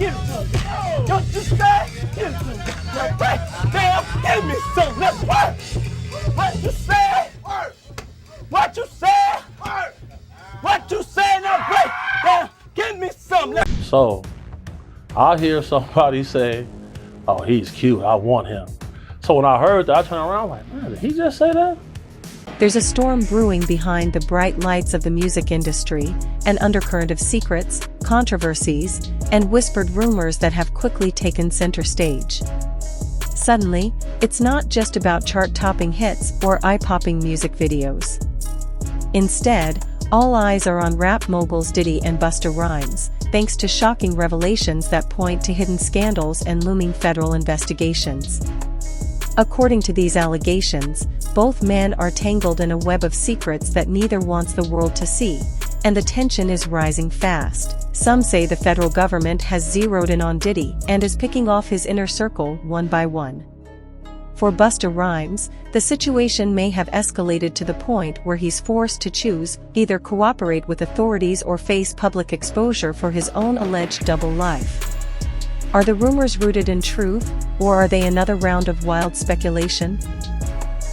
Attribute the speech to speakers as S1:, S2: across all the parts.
S1: give it to me. What you say? Give it to me. Now break down, give me some. Let's work. What you say? What you say? What you say? Now break down, give me some.
S2: So, I hear somebody say, oh, he's cute, I want him. So when I heard that, I turned around like, man, did he just say that?
S3: There's a storm brewing behind the bright lights of the music industry, an undercurrent of secrets, controversies, and whispered rumors that have quickly taken center stage. Suddenly, it's not just about chart-topping hits or eye-popping music videos. Instead, all eyes are on rap moguls Diddy and Busta Rhymes, thanks to shocking revelations that point to hidden scandals and looming federal investigations. According to these allegations, both men are tangled in a web of secrets that neither wants the world to see, and the tension is rising fast. Some say the federal government has zeroed in on Diddy and is picking off his inner circle one by one. For Busta Rhymes, the situation may have escalated to the point where he's forced to choose, either cooperate with authorities or face public exposure for his own alleged double life. Are the rumors rooted in truth, or are they another round of wild speculation?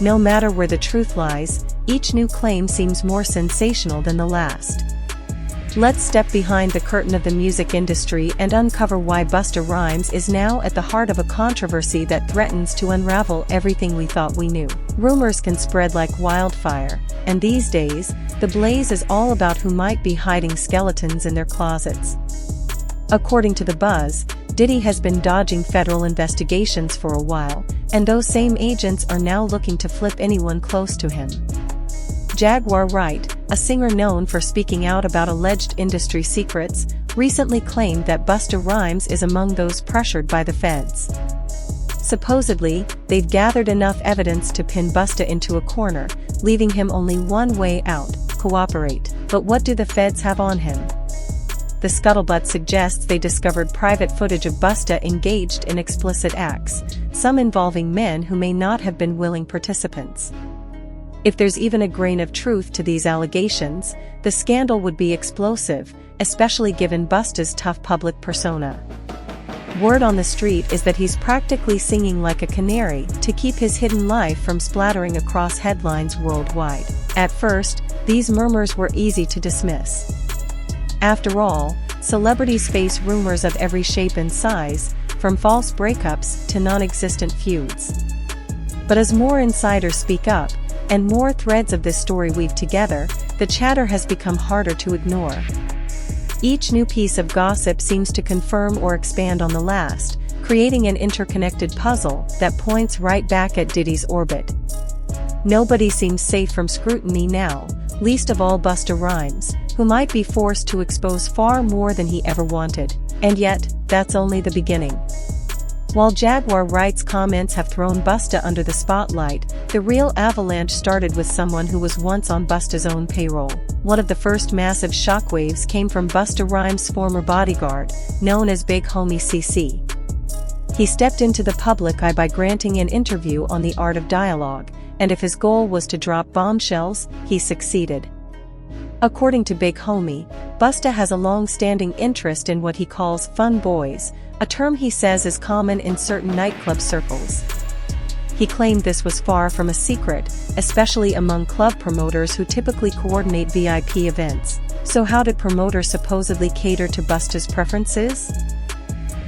S3: No matter where the truth lies, each new claim seems more sensational than the last. Let's step behind the curtain of the music industry and uncover why Busta Rhymes is now at the heart of a controversy that threatens to unravel everything we thought we knew. Rumors can spread like wildfire, and these days, the blaze is all about who might be hiding skeletons in their closets. According to The Buzz, Diddy has been dodging federal investigations for a while, and those same agents are now looking to flip anyone close to him. Jaguar Wright, a singer known for speaking out about alleged industry secrets, recently claimed that Busta Rhymes is among those pressured by the feds. Supposedly, they've gathered enough evidence to pin Busta into a corner, leaving him only one way out: cooperate. But what do the feds have on him? The scuttlebutt suggests they discovered private footage of Busta engaged in explicit acts, some involving men who may not have been willing participants. If there's even a grain of truth to these allegations, the scandal would be explosive, especially given Busta's tough public persona. Word on the street is that he's practically singing like a canary to keep his hidden life from splattering across headlines worldwide. At first, these murmurs were easy to dismiss. After all, celebrities face rumors of every shape and size, from false breakups to non-existent feuds. But as more insiders speak up, and more threads of this story weave together, the chatter has become harder to ignore. Each new piece of gossip seems to confirm or expand on the last, creating an interconnected puzzle that points right back at Diddy's orbit. Nobody seems safe from scrutiny now, least of all Busta Rhymes, who might be forced to expose far more than he ever wanted. And yet, that's only the beginning. While Jaguar Wright's comments have thrown Busta under the spotlight, the real avalanche started with someone who was once on Busta's own payroll. One of the first massive shockwaves came from Busta Rhymes' former bodyguard, known as Big Homie CC. He stepped into the public eye by granting an interview on the art of dialogue, and if his goal was to drop bombshells, he succeeded. According to Big Homie, Busta has a long-standing interest in what he calls fun boys, a term he says is common in certain nightclub circles. He claimed this was far from a secret, especially among club promoters who typically coordinate VIP events. So how did promoters supposedly cater to Busta's preferences?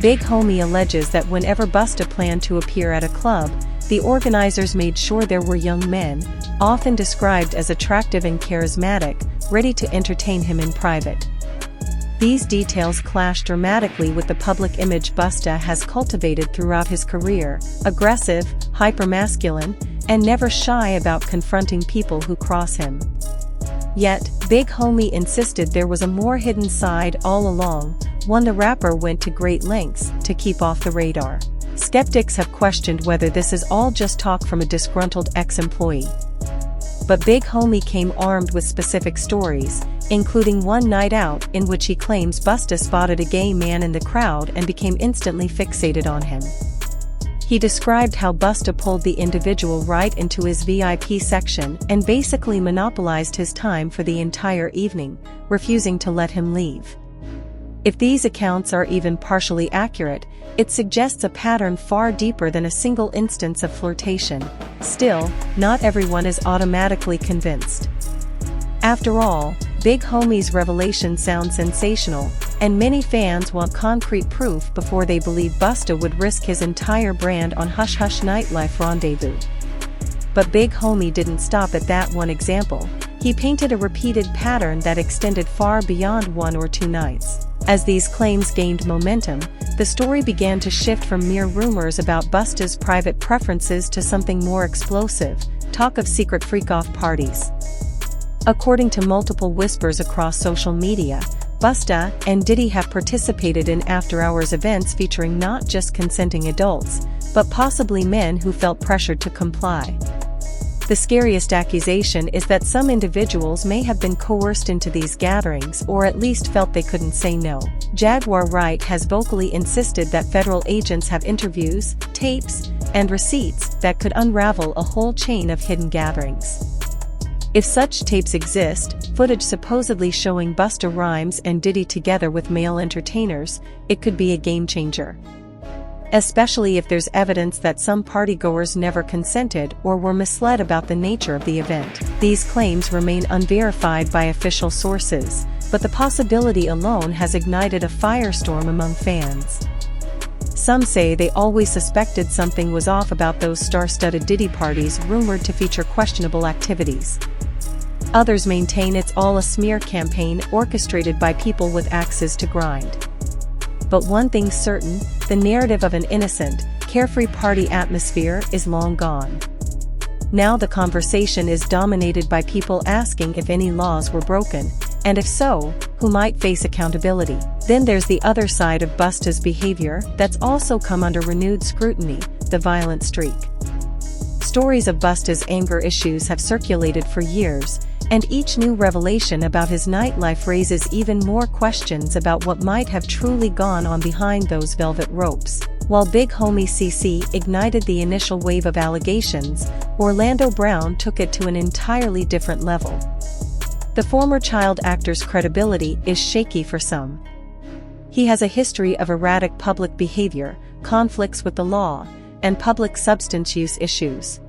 S3: Big Homie alleges that whenever Busta planned to appear at a club, the organizers made sure there were young men, often described as attractive and charismatic, ready to entertain him in private. These details clash dramatically with the public image Busta has cultivated throughout his career: aggressive, hypermasculine, and never shy about confronting people who cross him. Yet, Big Homie insisted there was a more hidden side all along, one the rapper went to great lengths to keep off the radar. Skeptics have questioned whether this is all just talk from a disgruntled ex-employee. But Big Homie came armed with specific stories, including one night out in which he claims Busta spotted a gay man in the crowd and became instantly fixated on him. He described how Busta pulled the individual right into his VIP section and basically monopolized his time for the entire evening, refusing to let him leave. If these accounts are even partially accurate, it suggests a pattern far deeper than a single instance of flirtation. Still, not everyone is automatically convinced. After all, Big Homie's revelation sounds sensational, and many fans want concrete proof before they believe Busta would risk his entire brand on Hush Hush Nightlife Rendezvous. But Big Homie didn't stop at that one example. He painted a repeated pattern that extended far beyond 1 or 2 nights. As these claims gained momentum, the story began to shift from mere rumors about Busta's private preferences to something more explosive: talk of secret freak-off parties. According to multiple whispers across social media, Busta and Diddy have participated in after-hours events featuring not just consenting adults, but possibly men who felt pressured to comply. The scariest accusation is that some individuals may have been coerced into these gatherings or at least felt they couldn't say no. Jaguar Wright has vocally insisted that federal agents have interviews, tapes, and receipts that could unravel a whole chain of hidden gatherings. If such tapes exist, footage supposedly showing Busta Rhymes and Diddy together with male entertainers, it could be a game-changer. Especially if there's evidence that some partygoers never consented or were misled about the nature of the event. These claims remain unverified by official sources, but the possibility alone has ignited a firestorm among fans. Some say they always suspected something was off about those star-studded Diddy parties rumored to feature questionable activities. Others maintain it's all a smear campaign orchestrated by people with axes to grind. But one thing's certain, the narrative of an innocent, carefree party atmosphere is long gone. Now the conversation is dominated by people asking if any laws were broken, and if so, who might face accountability. Then there's the other side of Busta's behavior that's also come under renewed scrutiny: the violent streak. Stories of Busta's anger issues have circulated for years, and each new revelation about his nightlife raises even more questions about what might have truly gone on behind those velvet ropes. While Big Homie CC ignited the initial wave of allegations, Orlando Brown took it to an entirely different level. The former child actor's credibility is shaky for some. He has a history of erratic public behavior, conflicts with the law, and public substance use issues.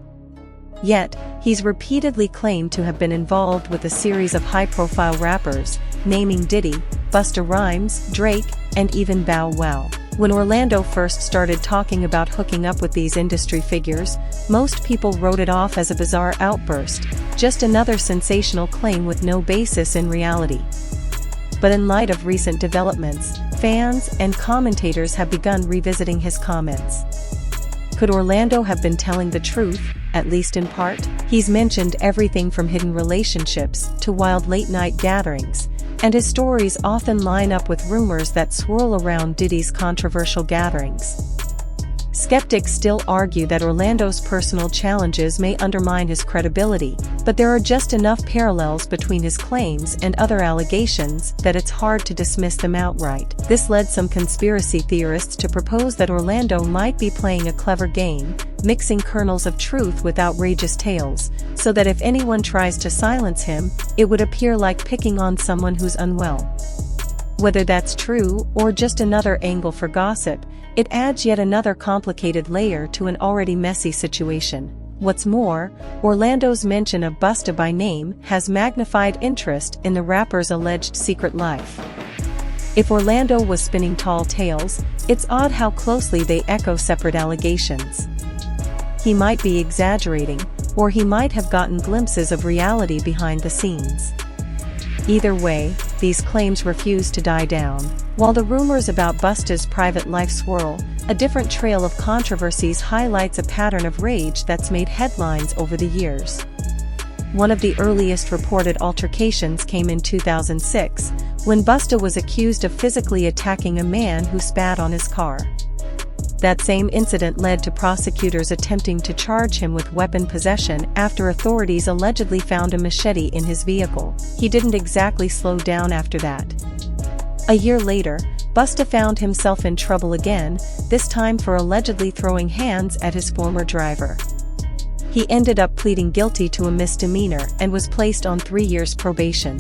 S3: Yet, he's repeatedly claimed to have been involved with a series of high-profile rappers, naming Diddy, Busta Rhymes, Drake, and even Bow Wow. When Orlando first started talking about hooking up with these industry figures, most people wrote it off as a bizarre outburst, just another sensational claim with no basis in reality. But in light of recent developments, fans and commentators have begun revisiting his comments. Could Orlando have been telling the truth, at least in part? He's mentioned everything from hidden relationships to wild late-night gatherings, and his stories often line up with rumors that swirl around Diddy's controversial gatherings. Skeptics still argue that Orlando's personal challenges may undermine his credibility, but there are just enough parallels between his claims and other allegations that it's hard to dismiss them outright. This led some conspiracy theorists to propose that Orlando might be playing a clever game, mixing kernels of truth with outrageous tales, so that if anyone tries to silence him, it would appear like picking on someone who's unwell. Whether that's true or just another angle for gossip, it adds yet another complicated layer to an already messy situation. What's more, Orlando's mention of Busta by name has magnified interest in the rapper's alleged secret life. If Orlando was spinning tall tales, it's odd how closely they echo separate allegations. He might be exaggerating, or he might have gotten glimpses of reality behind the scenes. Either way, these claims refuse to die down. While the rumors about Busta's private life swirl, a different trail of controversies highlights a pattern of rage that's made headlines over the years. One of the earliest reported altercations came in 2006, when Busta was accused of physically attacking a man who spat on his car. That same incident led to prosecutors attempting to charge him with weapon possession after authorities allegedly found a machete in his vehicle. He didn't exactly slow down after that. A year later, Busta found himself in trouble again, this time for allegedly throwing hands at his former driver. He ended up pleading guilty to a misdemeanor and was placed on 3 years probation.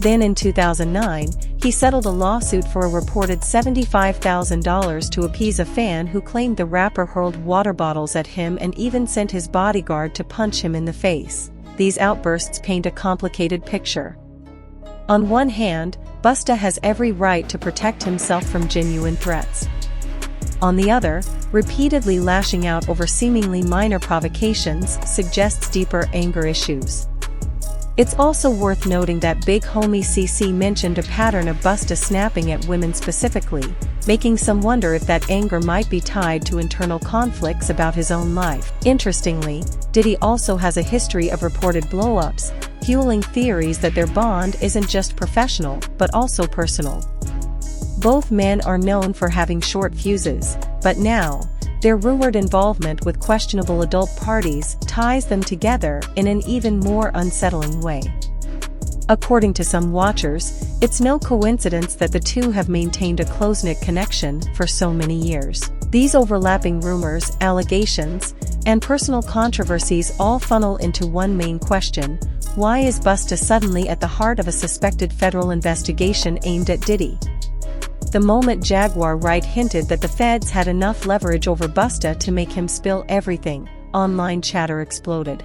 S3: Then in 2009, He settled a lawsuit for a reported $75,000 to appease a fan who claimed the rapper hurled water bottles at him and even sent his bodyguard to punch him in the face. These outbursts paint a complicated picture. On one hand, Busta has every right to protect himself from genuine threats. On the other, repeatedly lashing out over seemingly minor provocations suggests deeper anger issues. It's also worth noting that Big Homie CC mentioned a pattern of Busta snapping at women specifically, making some wonder if that anger might be tied to internal conflicts about his own life. Interestingly, Diddy also has a history of reported blow-ups, fueling theories that their bond isn't just professional, but also personal. Both men are known for having short fuses, but now, their rumored involvement with questionable adult parties ties them together in an even more unsettling way. According to some watchers, it's no coincidence that the two have maintained a close-knit connection for so many years. These overlapping rumors, allegations, and personal controversies all funnel into one main question: why is Busta suddenly at the heart of a suspected federal investigation aimed at Diddy? The moment Jaguar Wright hinted that the feds had enough leverage over Busta to make him spill everything, online chatter exploded.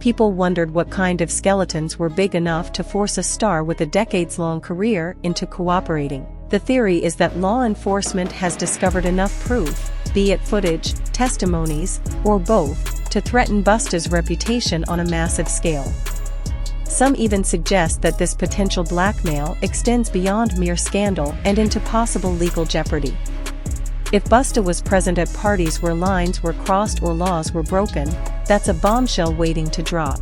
S3: People wondered what kind of skeletons were big enough to force a star with a decades-long career into cooperating. The theory is that law enforcement has discovered enough proof, be it footage, testimonies, or both, to threaten Busta's reputation on a massive scale. Some even suggest that this potential blackmail extends beyond mere scandal and into possible legal jeopardy. If Busta was present at parties where lines were crossed or laws were broken, that's a bombshell waiting to drop.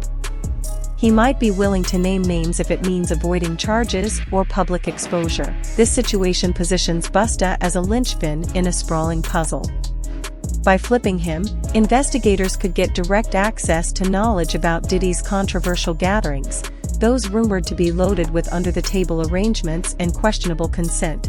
S3: He might be willing to name names if it means avoiding charges or public exposure. This situation positions Busta as a linchpin in a sprawling puzzle. By flipping him, investigators could get direct access to knowledge about Diddy's controversial gatherings, those rumored to be loaded with under-the-table arrangements and questionable consent.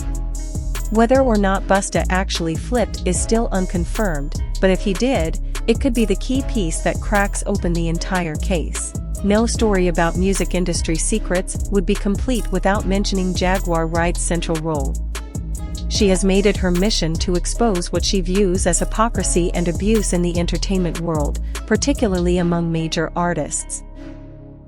S3: Whether or not Busta actually flipped is still unconfirmed, but if he did, it could be the key piece that cracks open the entire case. No story about music industry secrets would be complete without mentioning Jaguar Wright's central role. She has made it her mission to expose what she views as hypocrisy and abuse in the entertainment world, particularly among major artists.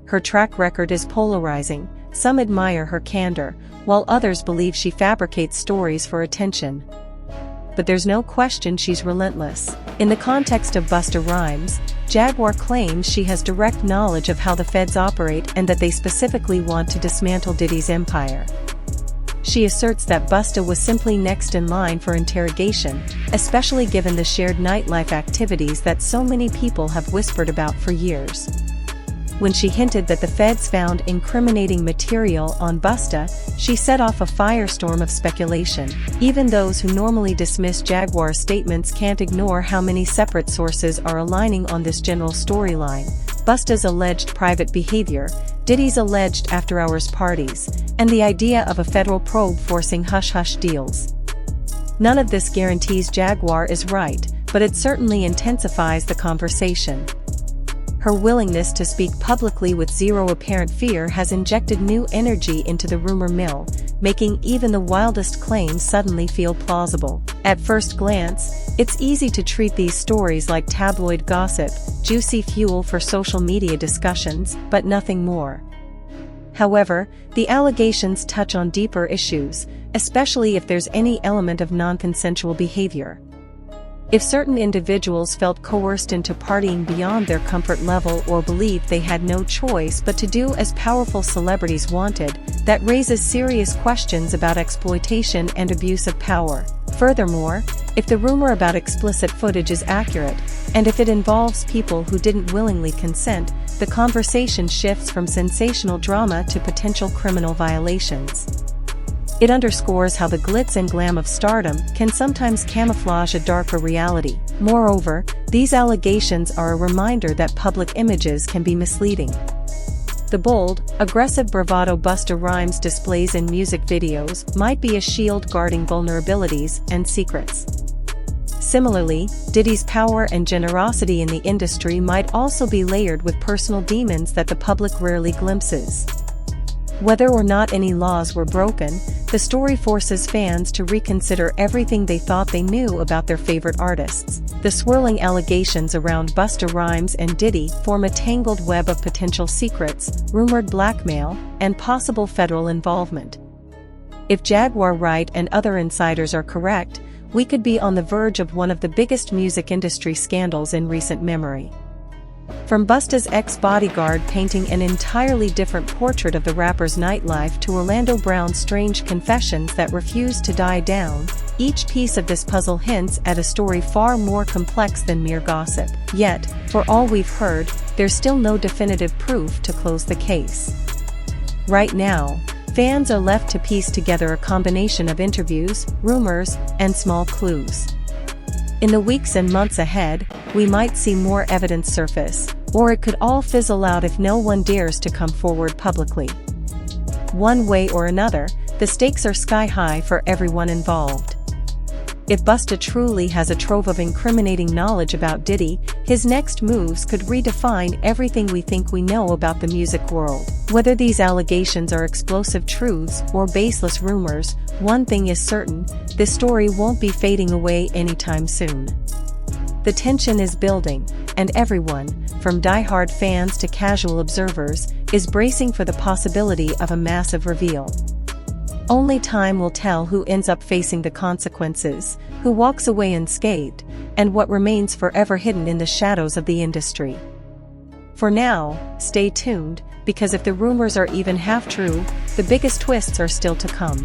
S3: Her track record is polarizing. Some admire her candor, while others believe she fabricates stories for attention. But there's no question she's relentless. In the context of Busta Rhymes, Jaguar claims she has direct knowledge of how the feds operate and that they specifically want to dismantle Diddy's empire. She asserts that Busta was simply next in line for interrogation, especially given the shared nightlife activities that so many people have whispered about for years. When she hinted that the feds found incriminating material on Busta, she set off a firestorm of speculation. Even those who normally dismiss Jaguar's statements can't ignore how many separate sources are aligning on this general storyline: Busta's alleged private behavior, Diddy's alleged after-hours parties, and the idea of a federal probe forcing hush-hush deals. None of this guarantees Jaguar is right, but it certainly intensifies the conversation. Her willingness to speak publicly with zero apparent fear has injected new energy into the rumor mill, making even the wildest claims suddenly feel plausible. At first glance, it's easy to treat these stories like tabloid gossip, juicy fuel for social media discussions, but nothing more. However, the allegations touch on deeper issues, especially if there's any element of non-consensual behavior. If certain individuals felt coerced into partying beyond their comfort level or believed they had no choice but to do as powerful celebrities wanted, that raises serious questions about exploitation and abuse of power. Furthermore, if the rumor about explicit footage is accurate, and if it involves people who didn't willingly consent, the conversation shifts from sensational drama to potential criminal violations. It underscores how the glitz and glam of stardom can sometimes camouflage a darker reality. Moreover, these allegations are a reminder that public images can be misleading. The bold, aggressive bravado Busta Rhymes displays in music videos might be a shield guarding vulnerabilities and secrets. Similarly, Diddy's power and generosity in the industry might also be layered with personal demons that the public rarely glimpses. Whether or not any laws were broken, the story forces fans to reconsider everything they thought they knew about their favorite artists. The swirling allegations around Busta Rhymes and Diddy form a tangled web of potential secrets, rumored blackmail, and possible federal involvement. If Jaguar Wright and other insiders are correct, we could be on the verge of one of the biggest music industry scandals in recent memory. From Busta's ex-bodyguard painting an entirely different portrait of the rapper's nightlife to Orlando Brown's strange confessions that refuse to die down, each piece of this puzzle hints at a story far more complex than mere gossip. Yet, for all we've heard, there's still no definitive proof to close the case. Right now, fans are left to piece together a combination of interviews, rumors, and small clues. In the weeks and months ahead, we might see more evidence surface, or it could all fizzle out if no one dares to come forward publicly. One way or another, the stakes are sky high for everyone involved. If Busta truly has a trove of incriminating knowledge about Diddy, his next moves could redefine everything we think we know about the music world. Whether these allegations are explosive truths or baseless rumors, one thing is certain: this story won't be fading away anytime soon. The tension is building, and everyone, from die-hard fans to casual observers, is bracing for the possibility of a massive reveal. Only time will tell who ends up facing the consequences, who walks away unscathed, and what remains forever hidden in the shadows of the industry. For now, stay tuned, because if the rumors are even half true, the biggest twists are still to come.